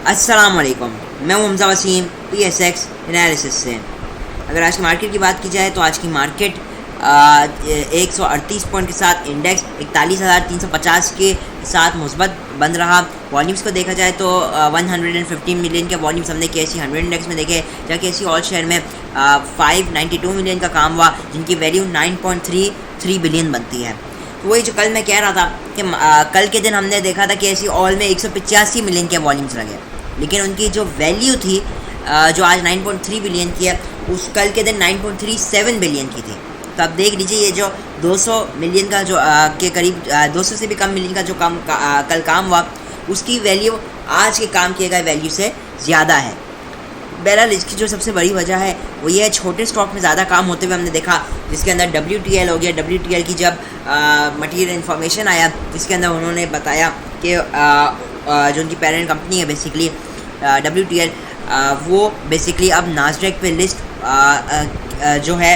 अस्सलाम वालेकुम, मैं हूं हमजा वसीम PSX एनालिसिस से। अगर आज की मार्केट की बात की जाए तो आज की मार्केट 138 पॉइंट के साथ इंडेक्स 41,350 के साथ मुस्बत बंद रहा। वॉल्यूम्स को देखा जाए तो 115 मिलियन के वॉल्यूम्स हमने KSE 100 इंडेक्स में देखे, जहाँ KSE ऑल शेयर में 592 मिलियन का काम हुआ, जिनकी वैल्यू 9.33 बिलियन बनती है। तो वही जो कल मैं कह रहा था कि कल के दिन हमने देखा था KSE ऑल में 185 मिलियन के वॉल्यूम्स लगे, लेकिन उनकी जो वैल्यू थी जो आज 9.3 बिलियन की है, उस कल के दिन 9.37 बिलियन की थी। तो अब देख लीजिए, ये जो 200 मिलियन का जो के करीब 200 से भी कम मिलियन का जो कल काम हुआ, उसकी वैल्यू आज के काम किए गए वैल्यू से ज़्यादा है। बहरहाल इसकी जो सबसे बड़ी वजह है वो ये है, छोटे स्टॉक में ज़्यादा काम होते हुए हमने देखा, जिसके अंदर WTL हो गया। WTL की जब मटीरियल इन्फॉर्मेशन आया, जिसके अंदर उन्होंने बताया कि जो उनकी पेरेंट कंपनी है बेसिकली WTL, वो बेसिकली अब नास्डैक पे लिस्ट जो है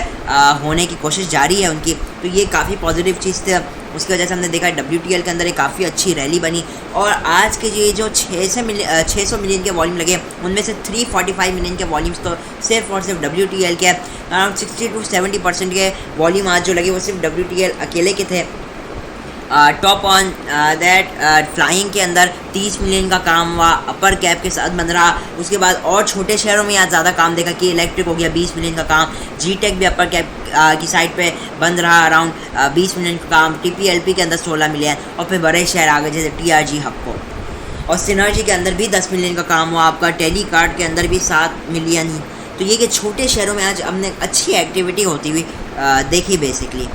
होने की कोशिश जारी है उनकी। तो ये काफ़ी पॉजिटिव चीज़ थी। उसकी वजह से हमने देखा WTL के अंदर एक काफ़ी अच्छी रैली बनी, और आज के जो 600 मिलियन के वॉल्यूम लगे, उनमें से 345 मिलियन के वॉल्यूम्स तो सिर्फ और सिर्फ WTL के। अराउंड 60 to 70% के वॉल्यूम आज जो लगे वो सिर्फ WTL अकेले के थे। टॉप ऑन दैट फ्लाइंग के अंदर 30 मिलियन का काम हुआ, अपर कैप के साथ बन रहा। उसके बाद और छोटे शहरों में आज ज़्यादा काम देखा कि इलेक्ट्रिक हो गया 20 मिलियन का काम, GTEC भी अपर कैप की साइड पे बंद रहा, अराउंड 20 मिलियन का काम, TPLP के अंदर 16 मिलियन, और फिर बड़े शहर आ गए जैसे TRG हबको, और सिनर्जी के अंदर भी 10 मिलियन का काम हुआ, आपका टेलीकार्ड के अंदर भी 7 मिलियन ही। तो ये कि छोटे शहरों में आज हमने अच्छी एक्टिविटी होती हुई देखी बेसिकली।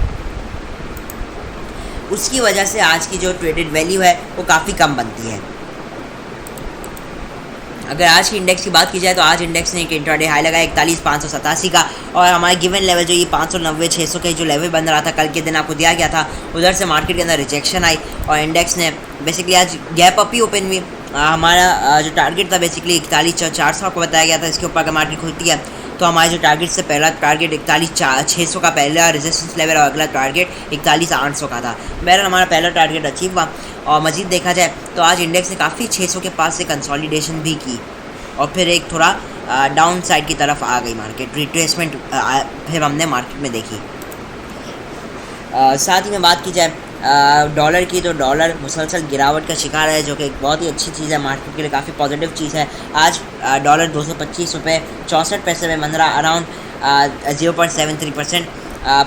उसकी वजह से आज की जो ट्रेडेड वैल्यू है वो काफ़ी कम बनती है। अगर आज की इंडेक्स की बात की जाए तो आज इंडेक्स ने एक इंट्राडे हाई लगाया 41,587 का, और हमारे गिवन लेवल जो ये 590-600 के जो लेवल बन रहा था कल के दिन आपको दिया गया था, उधर से मार्केट के अंदर रिजेक्शन आई और इंडेक्स ने बेसिकली आज गैप अप ही ओपन हुई। हमारा जो टारगेट था बेसिकली 41,400 आपको बताया गया था। इसके ऊपर अगर मार्केट खुलती है तो हमारे जो टारगेट से पहला टारगेट 41,600 का पहला रेजिस्टेंस लेवल, और अगला टारगेट 41,800 का था। बहरहाल हमारा पहला टारगेट अचीव हुआ, और मज़ीद देखा जाए तो आज इंडेक्स ने काफ़ी 600 के पास से कंसोलिडेशन भी की, और फिर एक थोड़ा डाउन साइड की तरफ आ गई मार्केट, रिट्रेसमेंट फिर हमने मार्केट में देखी। साथ ही में बात की जाए डॉलर की, तो डॉलर मुसलसल गिरावट का शिकार है, जो कि एक बहुत ही अच्छी चीज़ है, मार्केट के लिए काफ़ी पॉजिटिव चीज़ है। आज डॉलर 225 रुपये 64 पैसे में बन रहा, अराउंड 0.73%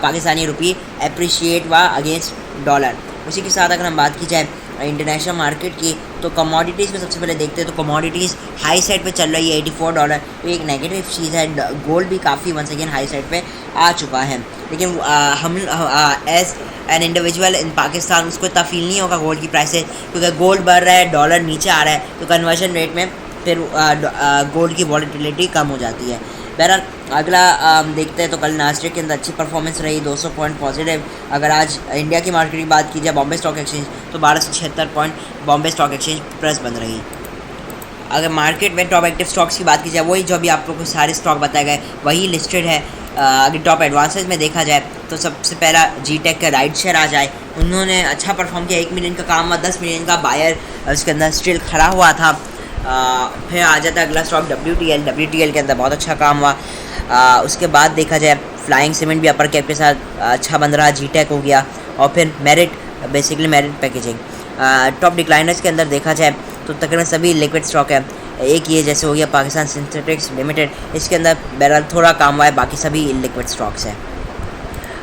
पाकिस्तानी रुपये अप्रिशिएट हुआ अगेंस्ट डॉलर। उसी के साथ अगर हम बात की जाए इंटरनेशनल मार्केट की, तो कमोडिटीज़ में सबसे पहले देखते हैं तो कमोडिटीज़ हाई साइड पे चल रही है 84 डॉलर, तो एक नेगेटिव चीज़ है। गोल्ड भी काफ़ी वंस अगेन हाई साइड पे आ चुका है, लेकिन हम as an individual in Pakistan उसको इतना फील नहीं होगा गोल्ड की प्राइसेस, क्योंकि गोल्ड बढ़ रहा है, डॉलर नीचे आ रहा है, तो कन्वर्जन रेट में फिर गोल्ड की वॉलेटिलिटी कम हो जाती है। बहरहाल अगला देखते हैं तो कल नास्डैक के अंदर अच्छी परफॉर्मेंस रही, 200 पॉइंट पॉजिटिव। अगर आज इंडिया की मार्केट की बात की जाए बॉम्बे स्टॉक एक्सचेंज, तो 1276 point Bombay stock exchange plus बन रही। अगर मार्केट में टॉप एक्टिव स्टॉक्स की बात की जाए, वही जो अभी आप लोगों को सारे स्टॉक बताए गए वही लिस्टेड है। अगर टॉप एडवांसेज में देखा जाए तो सबसे पहला GTEC का राइड शेयर आ जाए, उन्होंने अच्छा परफॉर्म किया, 1 मिलियन का काम हुआ, 10 मिलियन का बायर उसके अंदर स्टिल खड़ा हुआ था। फिर आ जाता है अगला स्टॉक WTL के अंदर बहुत अच्छा काम हुआ। उसके बाद देखा जाए फ्लाइंग सीमेंट भी अपर कैप के साथ अच्छा बन रहा, GTEC हो गया, और फिर merit basically merit packaging. Top decliners के अंदर देखा जाए तो तकरीबन सभी लिक्विड स्टॉक है। एक ये जैसे हो गया पाकिस्तान सिंथेटिक्स लिमिटेड, इसके अंदर बहरहाल थोड़ा काम हुआ है, बाकी सभी लिक्विड स्टॉक्स हैं।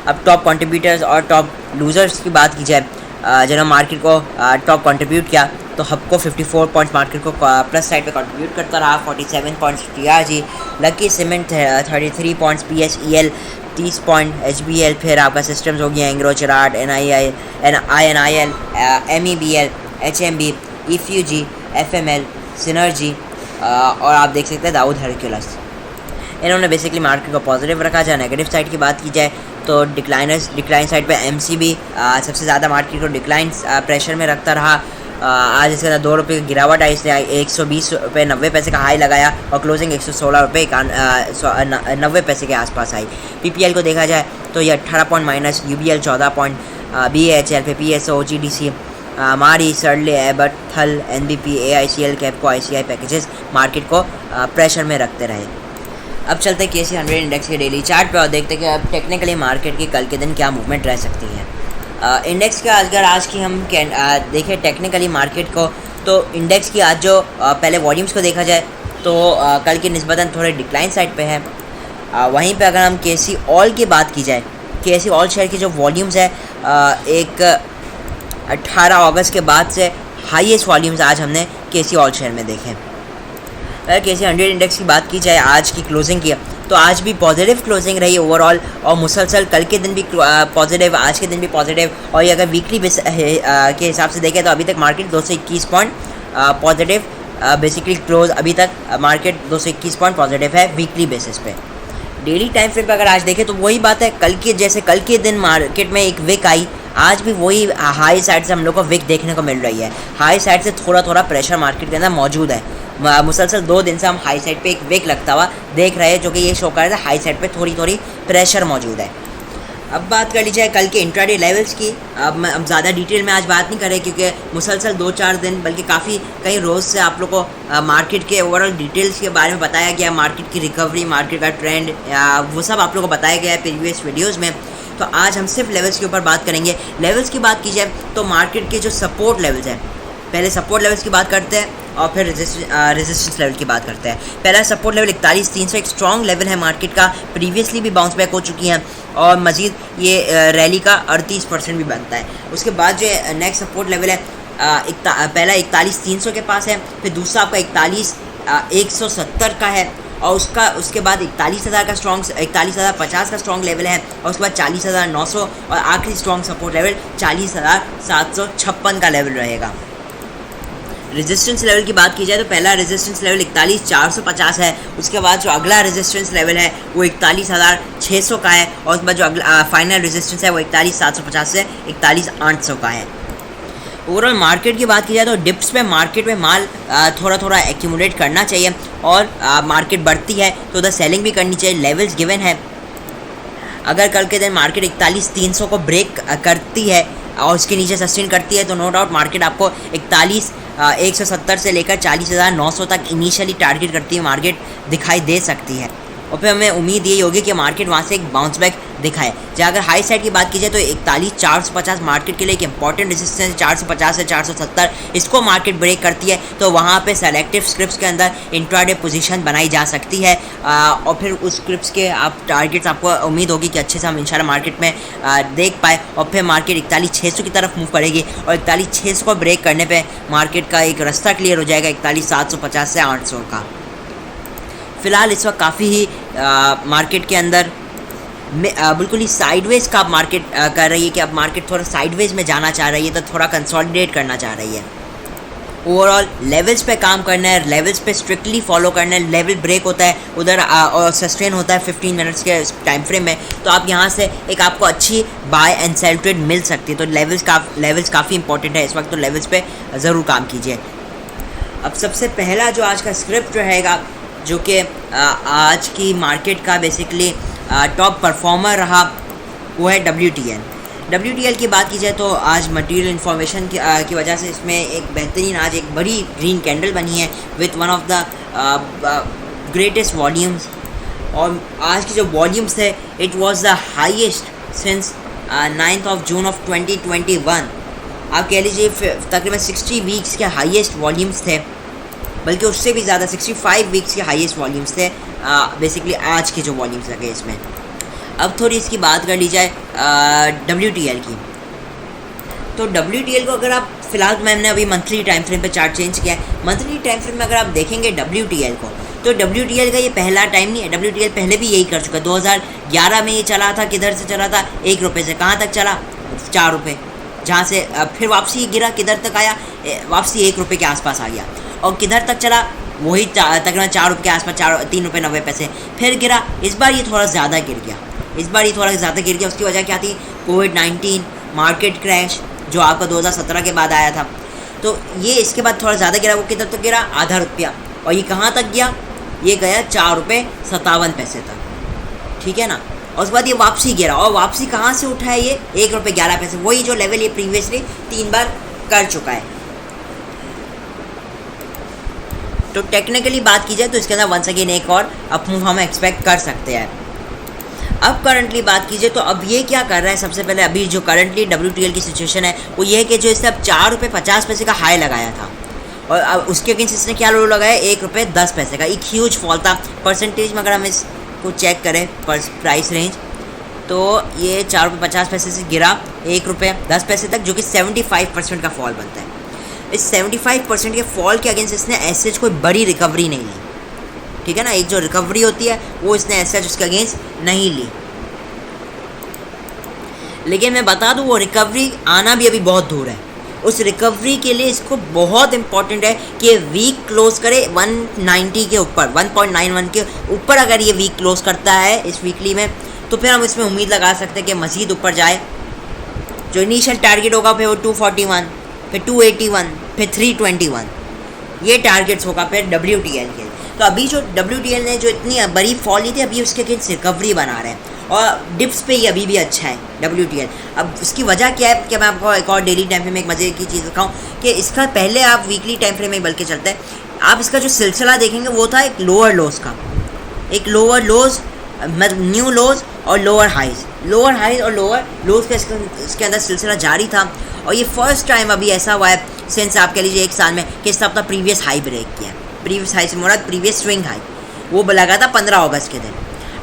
अब टॉप कंट्रीब्यूटर्स और टॉप लूजर्स की बात की जाए, जिन्होंने मार्केट को टॉप कंट्रीब्यूट किया, तो हबको 54 पॉइंट मार्केट को प्लस साइड पे कंट्रीब्यूट करता रहा, 47 points TRG, lucky cement 33 points, PSEL 30 point, HBL, फिर आपका सिस्टम्स हो गया Engro Cherat, INIL, MEBL, HMB, EFUG, FML, synergy, और आप देख सकते हैं दाऊद हरक्यूलस। इन्होंने बेसिकली मार्केट को पॉजिटिव रखा। जहाँ नेगेटिव साइड की बात की जाए तो डिक्लाइन साइड पे MCB सबसे ज़्यादा मार्केट को डिक्लाइन प्रेशर में रखता रहा। आज इसके अंदर 2 रुपये की गिरावट आई, इसने 120 रुपये 90 पैसे का हाई लगाया, और क्लोजिंग 116 रुपये 90 पैसे के आसपास आई। PPL को देखा जाए तो ये 18 point minus, UBL 14 point, BHL, PSO, GDC मारी, सर्डले, एबट, थल, NBP, AICL, Capco, ICI packages market को प्रेशर में रखते रहे। अब चलते हैं KC 100 इंडेक्स के डेली चार्ट पे और देखते हैं कि अब टेक्निकली मार्केट की कल के दिन क्या मूवमेंट रह सकती है। इंडेक्स का अगर आज की हम देखें टेक्निकली मार्केट को, तो इंडेक्स की आज जो पहले वॉल्यूम्स को देखा जाए तो कल की निस्बतन थोड़े डिक्लाइन साइड पे है। वहीं पे अगर हम KC ऑल की बात की जाए, KC ऑल शेयर की जो वॉल्यूम्स है एक 18 अगस्त के बाद से हाईएस्ट वॉल्यूम्स आज हमने KC ऑल शेयर में देखे। अगर KC 100 इंडेक्स की बात की जाए आज की क्लोजिंग की, तो आज भी पॉजिटिव क्लोजिंग रही ओवरऑल और मुसलसल कल के दिन भी पॉजिटिव, आज के दिन भी पॉजिटिव। और ये अगर वीकली के हिसाब से देखें तो अभी तक market 221 point positive basically close, अभी तक मार्केट 221 पॉइंट पॉजिटिव है वीकली बेसिस पे। डेली टाइम फ्रेम पे अगर आज देखें तो वही बात है, कल के जैसे कल के दिन मार्केट में एक विक आई, आज भी वही हाई साइड से हम लोग को विक देखने को मिल रही है। हाई साइड से थोड़ा थोड़ा प्रेशर मार्केट के अंदर मौजूद है। मुसलसल 2 दिन से हम हाई साइड पे एक विक लगता हुआ देख रहे हैं, जो कि ये शो कर रहा है हाई साइड पे थोड़ी थोड़ी प्रेशर मौजूद है। अब बात कर ली जाए कल के इंट्राडे लेवल्स की। अब ज़्यादा डिटेल में आज बात नहीं करें क्योंकि मुसलसल 2-4 दिन बल्कि काफ़ी कई रोज़ से आप लोग को मार्केट के ओवरऑल डिटेल्स के बारे में बताया गया, मार्केट की रिकवरी, मार्केट का ट्रेंड, वो सब आप लोग को बताया गया है प्रीवियस वीडियोज़ में। तो आज हम सिर्फ लेवल्स के ऊपर बात करेंगे। लेवल्स की बात की जाए तो मार्केट के जो सपोर्ट लेवल्स हैं, पहले सपोर्ट लेवल्स की बात करते हैं और फिर रेजिस्टेंस लेवल की बात करते हैं। पहला सपोर्ट लेवल 41,300 एक स्ट्रॉन्ग लेवल है मार्केट का, प्रीवियसली भी बाउंस बैक हो चुकी हैं और मज़ीद ये रैली का 38% भी बनता है। उसके बाद जो नेक्स्ट सपोर्ट लेवल है पहला 41,300 के पास है, फिर दूसरा आपका 41,170 का है और उसके बाद 41,000 का स्ट्रॉन्ग 41,050 का स्ट्रॉन्ग लेवल है और उसके बाद 40,900 और आखिरी स्ट्रॉन्ग सपोर्ट लेवल 40,756 का लेवल रहेगा। रेजिस्टेंस लेवल की बात की जाए तो पहला रेजिस्टेंस लेवल 41,450 है, उसके बाद जो अगला रेजिस्टेंस लेवल है वो 41,600 का है और उसके बाद जो अगला फाइनल रेजिस्टेंस है वो 41,750 से 41,800 का है। ओवरऑल मार्केट की बात की जाए तो डिप्स पे मार्केट में माल थोड़ा थोड़ा एक्यूमुलेट करना चाहिए और मार्केट बढ़ती है तो उधर सेलिंग भी करनी चाहिए। लेवल्स गिवन है, अगर कल के दिन मार्केट 41,300 को ब्रेक करती है और उसके नीचे सस्टेन करती है तो नो डाउट मार्केट आपको 41,170 से लेकर 40,900 तक इनिशियली टारगेट करती है मार्केट दिखाई दे सकती है और फिर हमें उम्मीद यही होगी कि मार्केट वहाँ से एक बाउंस बैक दिखाए। जहाँ अगर हाई साइड की बात की जाए तो 41,450 मार्केट के लिए एक इंपॉर्टेंट रेजिस्टेंस 450 से 470, इसको मार्केट ब्रेक करती है तो वहाँ पे सेलेक्टिव स्क्रिप्ट्स के अंदर इंट्राडे पोजीशन बनाई जा सकती है और फिर उस स्क्रिप्ट्स के आप टारगेट्स आपको उम्मीद होगी कि अच्छे से हम इंशाल्लाह मार्केट में देख पाए और फिर मार्केट 41,600 की तरफ मूव करेगी और 41,600 को ब्रेक करने पर मार्केट का एक रास्ता क्लियर हो जाएगा 41,750 से 800 का। फ़िलहाल इस वक्त काफ़ी ही मार्केट के अंदर बिल्कुल ही साइडवेज का मार्केट कर रही है कि अब मार्केट थोड़ा साइडवेज में जाना चाह रही है तो थोड़ा कंसोलिडेट करना चाह रही है। ओवरऑल लेवल्स पे काम करना है, लेवल्स पे स्ट्रिक्टली फॉलो करना है। लेवल ब्रेक होता है उधर और सस्टेन होता है 15 मिनट्स के टाइम फ्रेम में, तो आप यहाँ से एक आपको अच्छी बाय एंड सेल ट्रेड मिल सकती है। तो लेवल्स काफ़ी इंपॉर्टेंट है इस वक्त, तो लेवल्स पे ज़रूर काम कीजिए। अब सबसे पहला जो आज का स्क्रिप्ट रहेगा जो कि आज की मार्केट का बेसिकली टॉप परफॉर्मर रहा वो है WTL की बात की जाए तो आज मटेरियल इन्फॉर्मेशन की वजह से इसमें एक बेहतरीन आज एक बड़ी ग्रीन कैंडल बनी है with one of the greatest volumes और आज की जो वॉल्यूम्स थे it was the highest since 9 जून 2021। आप कह लीजिए तकरीबन 60 वीक्स के हाईएस्ट वॉल्यूम्स थे, बल्कि उससे भी ज़्यादा 65 वीक्स के हाईएस्ट वॉल्यूम्स थे बेसिकली आज के जो वॉल्यूम्स लगे इसमें। अब थोड़ी इसकी बात कर ली जाए WTL की, तो WTL को अगर आप फ़िलहाल मैंने अभी मंथली टाइम फ्रेम पे चार्ट चेंज किया है। मंथली टाइम फ्रेम में अगर आप देखेंगे WTL को तो WTL का ये पहला टाइम नहीं है। WTL पहले भी यही कर चुका है। 2011 में ये चला था, किधर से चला था 1 रुपये से, कहाँ तक चला 4 रुपये, जहाँ से फिर वापसी गिरा, किधर तक आया वापसी 1 रुपये के आसपास आ गया और किधर तक चला वही तकरीबन 4 रुपये के आसपास, 3 रुपये 90 पैसे, फिर गिरा। इस बार ये थोड़ा ज़्यादा गिर गया, उसकी वजह क्या थी? कोविड-19 मार्केट क्रैश जो आपका 2017 के बाद आया था, तो ये इसके बाद थोड़ा ज़्यादा गिरा। वो किधर तक गिरा? आधा रुपया। और ये कहाँ तक गया? ये गया 4 रुपये 57 पैसे तक, ठीक है ना। और उसके बाद ये वापसी गिरा और वापसी कहाँ से उठा है? ये 1 रुपये 11 पैसे, वही जो लेवल ये प्रीवियसली 3 बार कर चुका है। तो टेक्निकली बात की जाए तो इसके अंदर वंस अगेन एक और अप मूव हम एक्सपेक्ट कर सकते हैं। अब करंटली बात कीजिए तो अब ये क्या कर रहा है, सबसे पहले अभी जो करंटली WTL की सिचुएशन है वो ये है कि जो इसने अब 4 रुपये 50 पैसे का हाई लगाया था और अब उसके अगेंस्ट इसने क्या लो लगाया 1 रुपये 10 पैसे का, एक ह्यूज फॉल था। परसेंटेज में अगर हम इसको चेक करें प्राइस रेंज तो ये 4 रुपये 50 पैसे से गिरा 1 रुपये 10 पैसे तक, जो कि 75% का फॉल बनता है। इस 75% के फॉल के अगेंस्ट इसने एसएच कोई बड़ी रिकवरी नहीं ली, ठीक है ना। एक जो रिकवरी होती है वो इसने एसएच उसके अगेंस्ट नहीं ली। लेकिन मैं बता दूं वो रिकवरी आना भी अभी बहुत दूर है। उस रिकवरी के लिए इसको बहुत इंपॉर्टेंट है कि वीक क्लोज करे 190 के ऊपर, 1.91 के ऊपर अगर ये वीक क्लोज करता है इस वीकली में तो फिर हम इसमें उम्मीद लगा सकते हैं कि मज़ीद ऊपर जाए। जो इनिशियल टारगेट होगा फिर वो 241, फिर 281, फिर 321, ये टारगेट्स होगा फिर WTL के। तो अभी जो WTL ने जो इतनी बड़ी फॉल ली थी अभी उसके अगेंस्ट रिकवरी बना रहे हैं और डिप्स पे ये अभी भी अच्छा है WTL। अब उसकी वजह क्या है कि मैं आपको एक और डेली टाइम फ्रेम में एक मज़े की चीज़ दिखाऊं कि इसका पहले आप वीकली टाइम फ्रेम में बल्कि चलता है, आप इसका जो सिलसिला देखेंगे वो था एक लोअर लोज का, एक लोअर लोज न्यू लोज और लोअर हाइज और लोअर लोज का इसके अंदर सिलसिला जारी था। और ये फर्स्ट टाइम अभी ऐसा हुआ है सिंस आप कह लीजिए 1 साल में कि इसने अपना प्रीवियस हाई ब्रेक किया है। प्रीवियस हाई से मुराद प्रीवियस स्विंग हाई वो लगा था 15 अगस्त के दिन,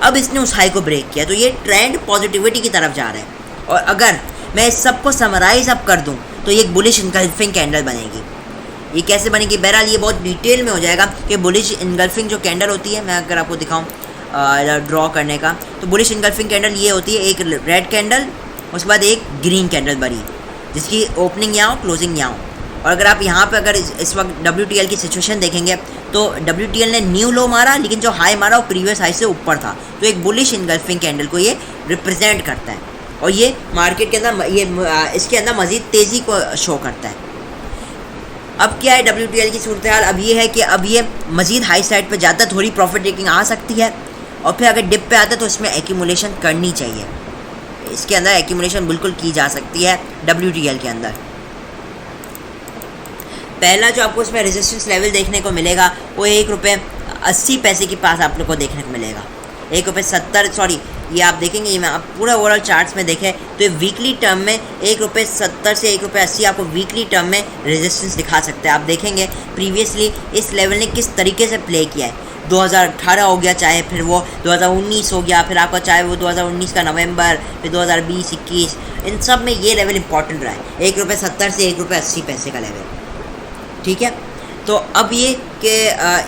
अब इसने उस हाई को ब्रेक किया। तो ये ट्रेंड पॉजिटिविटी की तरफ जा रहा है। और अगर मैं इस सबको समराइज अब कर दूं तो ये एक बुलिश इनगल्फिंग कैंडल बनेगी। ये कैसे बनेगी, बहरहाल ये बहुत डिटेल में हो जाएगा कि बुलिश इनगल्फिंग जो कैंडल होती है, मैं अगर आपको दिखाऊं ड्रॉ करने का, तो बुलिश इनगल्फिंग कैंडल ये होती है एक रेड कैंडल, उसके बाद एक ग्रीन कैंडल बड़ी जिसकी ओपनिंग यहाँ हो क्लोजिंग यहाँ हो। और अगर आप यहाँ पे अगर इस वक्त WTL की सिचुएशन देखेंगे तो WTL ने न्यू लो मारा लेकिन जो हाई मारा वो प्रीवियस हाई से ऊपर था। तो एक बुलिश इनगल्फिंग कैंडल को ये रिप्रेजेंट करता है और ये मार्केट के अंदर ये इसके अंदर मज़ीद तेज़ी को शो करता है। अब क्या है WTL की सूरत हाल, अब ये है कि अब ये मज़ीद हाई साइड पे जाता है, थोड़ी प्रॉफिट टेकिंग आ सकती है और फिर अगर डिप पे आता है तो इसमें एक्यूमुलेशन करनी चाहिए। इसके अंदर एक्यूमुलेशन बिल्कुल की जा सकती है WTL के अंदर। पहला जो आपको इसमें रेजिस्टेंस लेवल देखने को मिलेगा वो 1 रुपये 80 पैसे के पास आप लोग को देखने को मिलेगा। 1 रुपये 70, सॉरी ये आप देखेंगे, ये मैं आप पूरा ओवरऑल चार्ट्स में देखें तो ये वीकली टर्म में 1 रुपये 70 से 1 रुपये 80 आपको वीकली टर्म में रेजिस्टेंस दिखा सकते हैं। आप देखेंगे प्रीवियसली इस लेवल ने किस तरीके से प्ले किया है। 2018 हो गया, चाहे फिर वो 2019 हो गया, फिर आपका चाहे वो 2019 का नवंबर, फिर 2020-21, इन सब में ये लेवल इंपॉर्टेंट रहा है 1 रुपये 70 से 1 रुपये 80 पैसे का लेवल, ठीक है। तो अब ये कि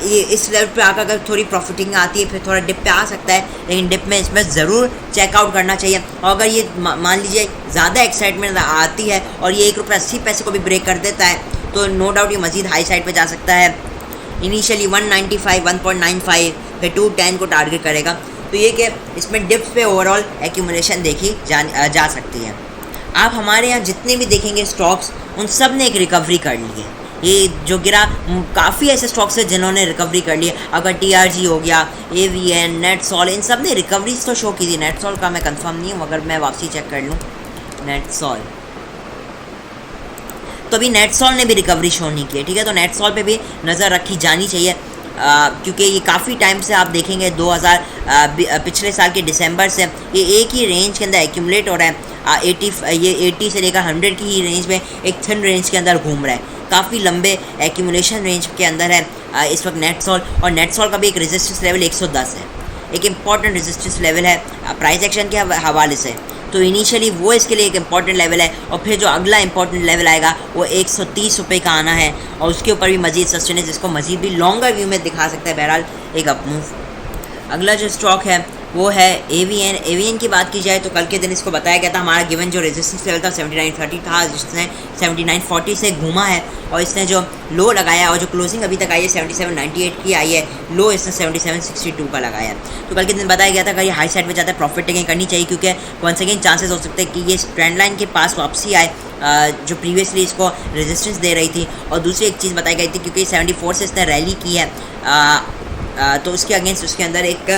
ये इस लेवल पे आकर अगर थोड़ी प्रॉफिटिंग आती है फिर थोड़ा डिप पे आ सकता है, लेकिन डिप में इसमें ज़रूर चेकआउट करना चाहिए। और अगर ये मान लीजिए ज़्यादा एक्साइटमेंट आती है और ये 1 रुपये 80 पैसे को भी ब्रेक कर देता है तो नो डाउट ये मज़ीद हाई साइड पे जा सकता है। इनिशियली 195, 1.95 फिर 210 को टारगेट करेगा। तो ये कि इसमें डिप्स पे ओवरऑल एक्यूमुलेशन देखी जा सकती है। आप हमारे यहाँ जितने भी देखेंगे स्टॉक्स उन सब ने एक रिकवरी कर ली है। ये जो गिरा काफ़ी ऐसे स्टॉक्स है जिन्होंने रिकवरी कर ली है। अगर TRG हो गया, AVN, नेटसॉल, इन सब ने रिकवरीज तो शो की थी। नेटसॉल का मैं कंफर्म नहीं हूँ, अगर मैं वापसी चेक कर लूँ नेटसॉल, तो अभी नेटसॉल ने भी रिकवरी शो नहीं की है, ठीक है। तो नेटसॉल पे भी नज़र रखी जानी चाहिए क्योंकि ये काफ़ी टाइम से आप देखेंगे पिछले साल के दिसंबर से ये एक ही रेंज के अंदर एक्यूमुलेट हो रहा है। 80 से लेकर 100 की ही रेंज में एक थिन रेंज के अंदर घूम रहा है। काफ़ी लंबे एक्यूमुलेशन रेंज के अंदर है इस वक्त नेटसॉल। और नेटसॉल का भी एक रेजिस्टेंस लेवल 110 है, एक इम्पॉर्टेंट रेजिस्टेंस लेवल है प्राइस एक्शन के हवाले से। तो इनिशियली वो इसके लिए एक इम्पॉर्टेंट लेवल है और फिर जो अगला इम्पॉर्टेंट लेवल आएगा वो 130 रुपये का आना है और उसके ऊपर भी मज़ीद सस्टेनेंस जिसको मज़ीद भी लॉन्गर व्यू में दिखा सकता है बहरहाल एक अप मूव। अगला जो स्टॉक है वो है AVN की बात की जाए तो कल के दिन इसको बताया गया था हमारा गिवन जो रेजिस्टेंस लेवल था 7930 था, जिसने 7940 से घूमा है और इसने जो लो लगाया और जो क्लोजिंग अभी तक आई है 7798 की आई है, लो इसने 7762 का लगाया है। तो कल के दिन बताया गया था अगर ये हाई साइड में जाता है प्रॉफिट टेकिंग करनी चाहिए क्योंकि वंस अगेन चांसेस हो सकते हैं कि ये ट्रेंड लाइन के पास वापसी आए जो प्रीवियसली इसको रेजिस्टेंस दे रही थी। और दूसरी एक चीज़ बताई गई थी क्योंकि 74 से इसने रैली की है तो उसके अगेंस्ट उसके अंदर एक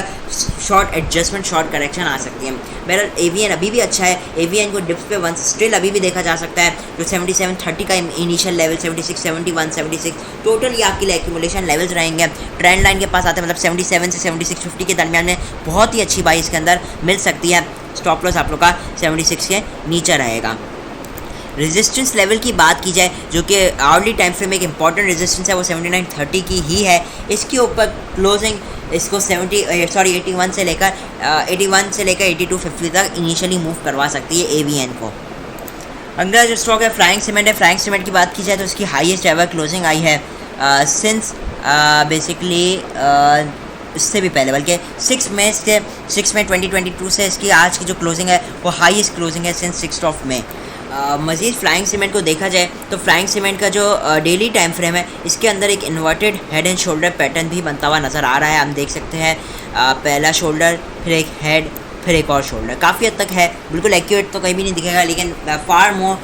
शॉर्ट एडजस्टमेंट, शॉर्ट करेक्शन आ सकती है। बहरहाल एवीएन अभी भी अच्छा है, एवीएन को डिप्स पे वंस स्टिल अभी भी देखा जा सकता है। जो 7730 का इनिशियल लेवल, 76, 71, 76 टोटल ये आपके लिए एक्यूमुलेशन लेवल्स रहेंगे। ट्रेंड लाइन के पास आते हैं, मतलब 77 से 7650 के दरमियान में बहुत ही अच्छी बाई इसके अंदर मिल सकती है। स्टॉप लॉस आप लोग का 76 के नीचे रहेगा। रेजिस्टेंस लेवल की बात की जाए, जो कि आवर्ली टाइम फ्रेम में एक इंपॉर्टेंट रेजिस्टेंस है, वो 7930 की ही है। इसके ऊपर क्लोजिंग इसको 81 से लेकर 8250 तक इनिशियली मूव करवा सकती है एवीएन को। अगला जो स्टॉक है फ्लाइंग सीमेंट है। फ्लाइंग सीमेंट की बात की जाए तो इसकी हाईएस्ट एवर क्लोजिंग आई है सिंस बेसिकली इससे भी पहले, बल्कि 6 मई 2022 से इसकी आज की जो क्लोजिंग है वो हाईएस्ट क्लोजिंग है सिंस 6 ऑफ मई। मज़ीद फ्लाइंग सीमेंट को देखा जाए तो फ्लाइंग सीमेंट का जो डेली टाइम फ्रेम है, इसके अंदर एक inverted head and shoulder pattern भी बनता हुआ नज़र आ रहा है। हम देख सकते हैं पहला शोल्डर, फिर एक हेड, फिर एक और शोल्डर। काफ़ी हद तक है, बिल्कुल एक्यूरेट तो कहीं भी नहीं दिखेगा, लेकिन फार मोर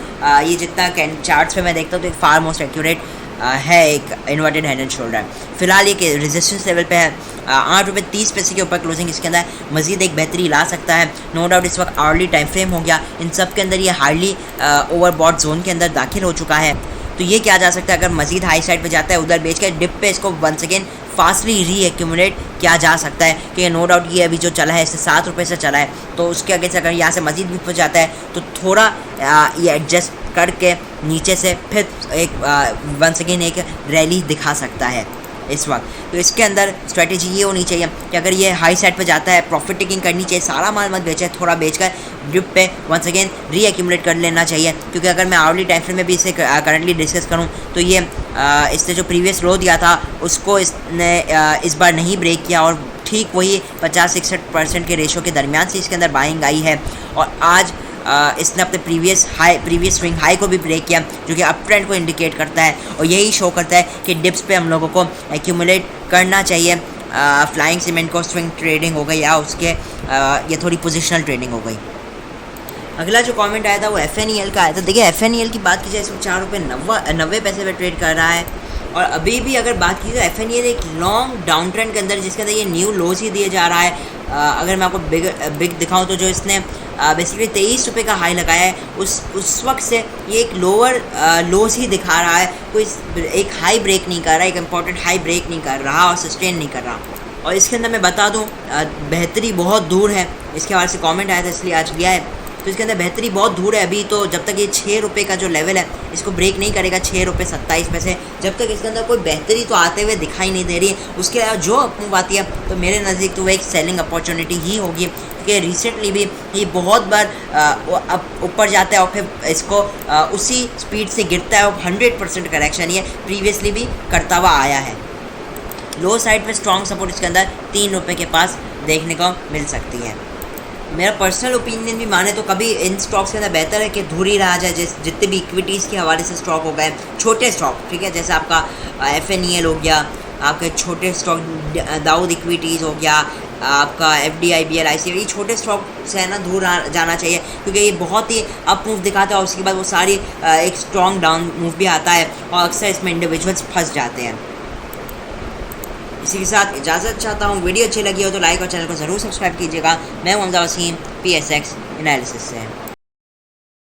ये जितना चार्ट्स पे मैं देखता हूँ तो फार मोस्ट एक्यूरेट है एक इन्वर्टेड हेड एंड शोल्डर। फिलहाल ये रेजिस्टेंस लेवल पे है, 8 रुपये 30 पैसे के ऊपर क्लोजिंग इसके अंदर मज़ीद एक बेहतरी ला सकता है। नो डाउट इस वक्त आवर्ली टाइम फ्रेम हो गया, इन सब के अंदर ये हार्डली ओवरबॉट जोन के अंदर दाखिल हो चुका है। तो ये क्या जा सकता है, अगर मज़ीद हाई साइड पे जाता है उधर बेच के डिप पे इसको वंस अगेन फास्टली री एक्यूमुलेट किया जा सकता है। कि नो डाउट ये अभी जो चला है इससे 7 रुपये से चला है, तो उसके आगे से अगर यहाँ से मज़ीद भी पहुँच जाता है तो थोड़ा ये एडजस्ट करके नीचे से फिर एक वंस अगेन एक रैली दिखा सकता है इस वक्त। तो इसके अंदर स्ट्रेटेजी ये होनी चाहिए कि अगर ये हाई साइड पे जाता है, प्रॉफिट टेकिंग करनी चाहिए, सारा माल मत बेचे, थोड़ा बेचकर डिप पे वंस अगेन री एक्यूमुलेट कर लेना चाहिए। क्योंकि अगर मैं आवर्ली टाइम फ्रेम में भी इसे करंटली डिस्कस करूँ तो ये इसने जो प्रीवियस लो दिया था उसको इसने इस बार नहीं ब्रेक किया, और ठीक वही 50-61% के रेशो के दरमियान से इसके अंदर बाइंग आई है। और आज इसने अपने प्रीवियस स्विंग हाई को भी ब्रेक किया, जो कि अप ट्रेंड को इंडिकेट करता है और यही शो करता है कि डिप्स पे हम लोगों को एक्यूमुलेट करना चाहिए। फ्लाइंग सीमेंट को स्विंग ट्रेडिंग हो गई या उसके ये थोड़ी पोजिशनल ट्रेडिंग हो गई। अगला जो कमेंट आया था वो FNEL का आया था। देखिए FNEL की बात की जाए इसमें 4 रुपये 90 पैसे पे ट्रेड कर रहा है, और अभी भी अगर बात की तो FNEL एक लॉन्ग डाउन ट्रेंड के अंदर, जिसके अंदर ये न्यू लोज ही दिए जा रहा है। अगर मैं आपको बिग दिखाऊं तो जो इसने बेसिकली 23 रुपये का हाई लगाया है, उस वक्त से ये एक लोअर लोज ही दिखा रहा है, कोई एक हाई ब्रेक नहीं कर रहा, एक इम्पॉर्टेंट हाई ब्रेक नहीं कर रहा और सस्टेन नहीं कर रहा। और इसके अंदर मैं बता दूं बेहतरी बहुत दूर है, इसके हवाले से कमेंट आया था इसलिए आज लिया है। तो इसके अंदर बेहतरी बहुत दूर है अभी, तो जब तक ये 6 रुपये का जो लेवल है इसको ब्रेक नहीं करेगा, 6 रुपये 27 पैसे, जब तक इसके अंदर कोई बेहतरी तो आते हुए दिखाई नहीं दे रही है। उसके अलावा जो अपनी आती है तो मेरे नज़दीक तो वो एक सेलिंग अपॉर्चुनिटी ही होगी, क्योंकि रिसेंटली भी ये बहुत बार ऊपर जाता है और फिर इसको उसी स्पीड से गिरता है, और 100% करेक्शन ये प्रीवियसली भी करता हुआ आया है। लो साइड पे स्ट्रॉन्ग सपोर्ट इसके अंदर 3 रुपये के पास देखने को मिल सकती है। मेरा पर्सनल ओपिनियन भी माने तो कभी इन स्टॉक्स के अंदर बेहतर है कि दूर ही रहा जाए, जितने भी इक्विटीज़ के हवाले से स्टॉक हो गए, छोटे स्टॉक, ठीक है, जैसे आपका FNEL हो गया, आपके छोटे स्टॉक दाऊद इक्विटीज़ हो गया, आपका FDI BL ICL, ये छोटे स्टॉक से है ना दूर जाना चाहिए, क्योंकि ये बहुत ही अप मूव दिखाता है और उसके बाद वो सारी एक स्ट्रॉन्ग डाउन मूव भी आता है, और अक्सर इसमें इंडिविजुअल्स फंस जाते हैं। इसी के साथ इजाज़त चाहता हूँ। वीडियो अच्छी लगी हो तो लाइक और चैनल को ज़रूर सब्सक्राइब कीजिएगा। मैं हूं हमजा वसीम PSX एनालिसिस से।